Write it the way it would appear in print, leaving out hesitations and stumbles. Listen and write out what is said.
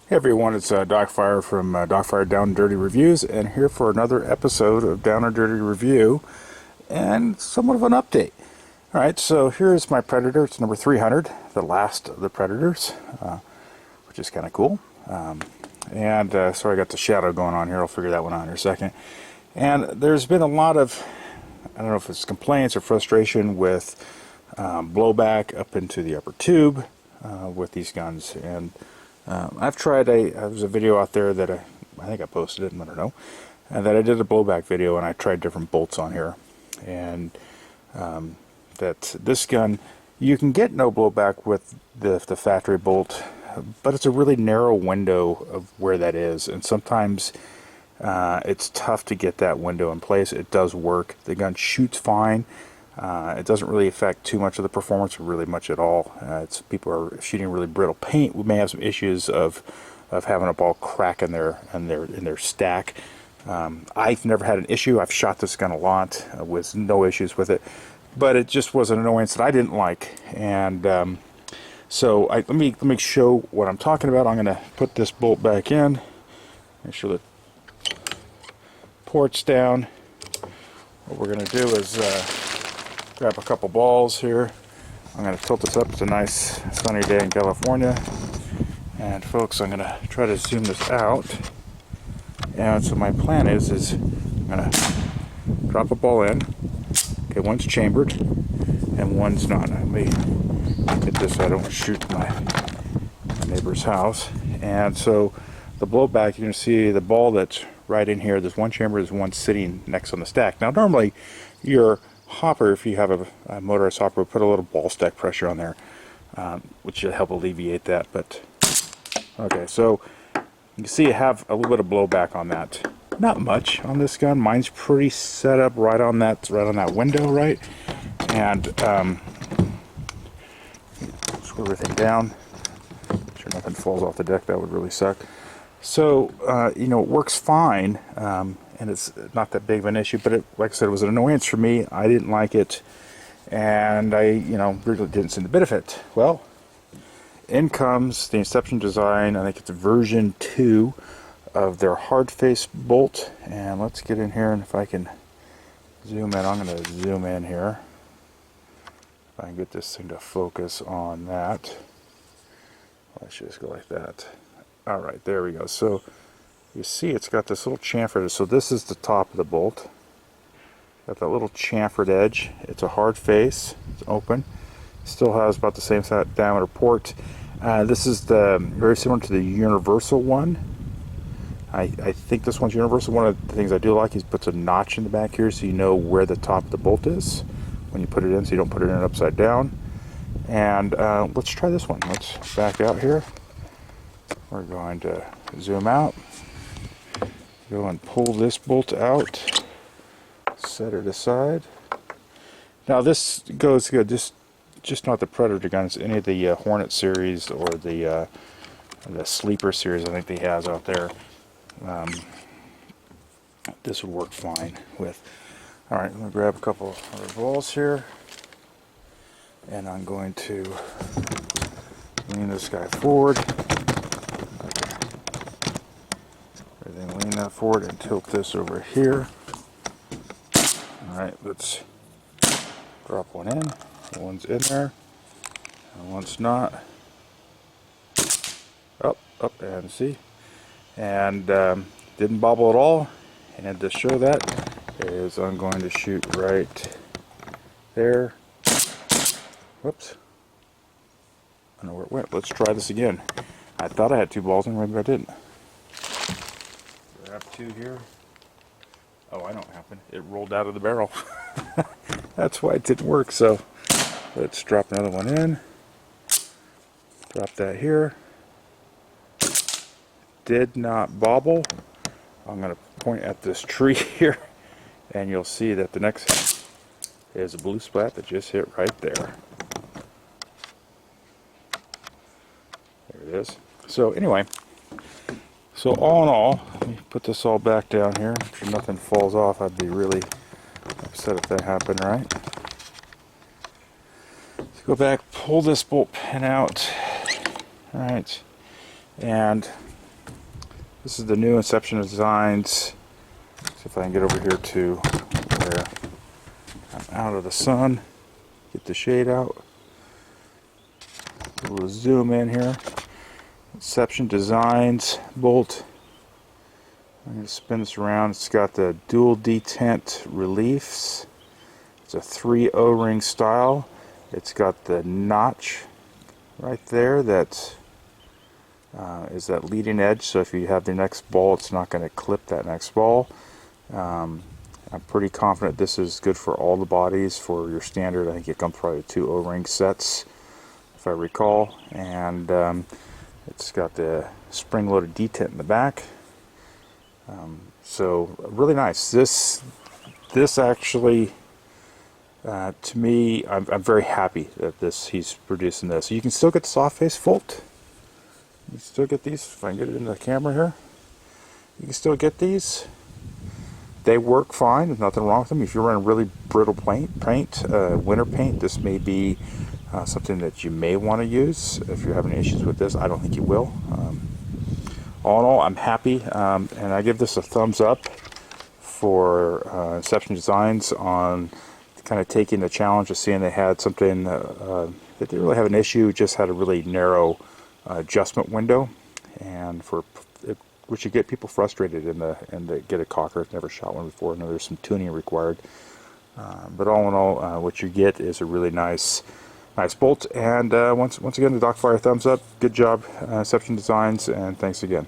Hey everyone, it's Docfire from Docfire Down Dirty Reviews, and here for another episode of Down and Dirty Review, and somewhat of an update. Alright, so here's my Predator. It's number 300, the last of the Predators, which is kind of cool. Sorry, I got the shadow going on here. I'll figure that one out in a second. And there's been a lot of, I don't know if it's complaints or frustration with blowback up into the upper tube with these guns. And I've tried there's a video out there that I think I posted it, I don't know, that I did a blowback video, and I tried different bolts on here, and that this gun, you can get no blowback with the factory bolt, but it's a really narrow window of where that is, and sometimes it's tough to get that window in place. It does work. The gun shoots fine. It doesn't really affect too much of the performance, or really much at all. People are shooting really brittle paint. We may have some issues of having a ball crack in their stack. I've never had an issue. I've shot this gun a lot with no issues with it, but it just was an annoyance that I didn't like. And so let me show what I'm talking about. I'm going to put this bolt back in. Make sure the port's down. What we're going to do is grab a couple balls here. I'm going to tilt this up. It's a nice sunny day in California. And folks, I'm going to try to zoom this out. And so my plan is I'm going to drop a ball in. Okay, one's chambered and one's not. Let me get this so I don't shoot my neighbor's house. And so the blowback, you can see the ball that's right in here. There's one chamber, there's one sitting next on the stack. Now normally your hopper, if you have a motorized hopper, put a little ball stack pressure on there, which should help alleviate that. But okay, so you can see I have a little bit of blowback on that. Not much on this gun. Mine's pretty set up right on that window, right? And screw everything down. Make sure nothing falls off the deck. That would really suck. So you know, it works fine. And it's not that big of an issue, but like I said, it was an annoyance for me. I didn't like it, and I, really didn't see the benefit. Well, in comes the Inception Design. I think it's version 2 of their hard face bolt. And let's get in here, and if I can zoom in, I'm going to zoom in here. If I can get this thing to focus on that. Let's just go like that. All right, there we go. So you see it's got this little chamfered, so this is the top of the bolt. Got that little chamfered edge. It's a hard face, it's open. Still has about the same diameter port. This is very similar to the universal one. I think this one's universal. One of the things I do like is puts a notch in the back here so you know where the top of the bolt is when you put it in, so you don't put it in upside down. And let's try this one. Let's back out here. We're going to zoom out. Go and pull this bolt out, set it aside. Now this goes good, just not the Predator guns, any of the Hornet series or the Sleeper series I think he has out there. This would work fine with. Alright, I'm going to grab a couple other balls here, and I'm going to lean this guy forward. Lean that forward and tilt this over here. Alright, let's drop one in. One's in there, and one's not. Up, and see. And didn't bobble at all. And to show that is I'm going to shoot right there. Whoops. I don't know where it went. Let's try this again. I thought I had 2 balls in, maybe I didn't. Grab 2 here. Oh, I know what happened. It rolled out of the barrel. That's why it didn't work. So let's drop another one in. Drop that here. Did not bobble. I'm going to point at this tree here, and you'll see that the next is a blue splat that just hit right there. There it is. So anyway, so all in all, let me put this all back down here. Make sure nothing falls off. I'd be really upset if that happened, right? Let's go back, pull this bolt pin out. Alright, and This is the new Inception Desgins. See if I can get over here to where I'm out of the sun. Get the shade out. A little zoom in here. Inception Desgins bolt. I'm going to spin this around. It's got the dual detent reliefs. It's a 3 O-ring style. It's got the notch right there that is that leading edge, so if you have the next ball, it's not going to clip that next ball. I'm pretty confident this is good for all the bodies. For your standard, I think it comes probably 2 O-ring sets, if I recall. And it's got the spring-loaded detent in the back. So really nice. This actually, to me, I'm very happy that he's producing this. So you can still get the soft face Volt. You can still get these. If I can get it into the camera here, you can still get these. They work fine. There's nothing wrong with them. If you're running really brittle paint, winter paint, this may be something that you may want to use. If you're having issues with this, I don't think you will. All in all, I'm happy, and I give this a thumbs up for Inception Desgins on kind of taking the challenge of seeing they had something that didn't really have an issue, just had a really narrow adjustment window, and which you get people frustrated in the get a cocker. Never shot one before. I know there's some tuning required, but all in all, what you get is a really nice bolt. And once again, the Docfire thumbs up. Good job, Inception Desgins, and thanks again.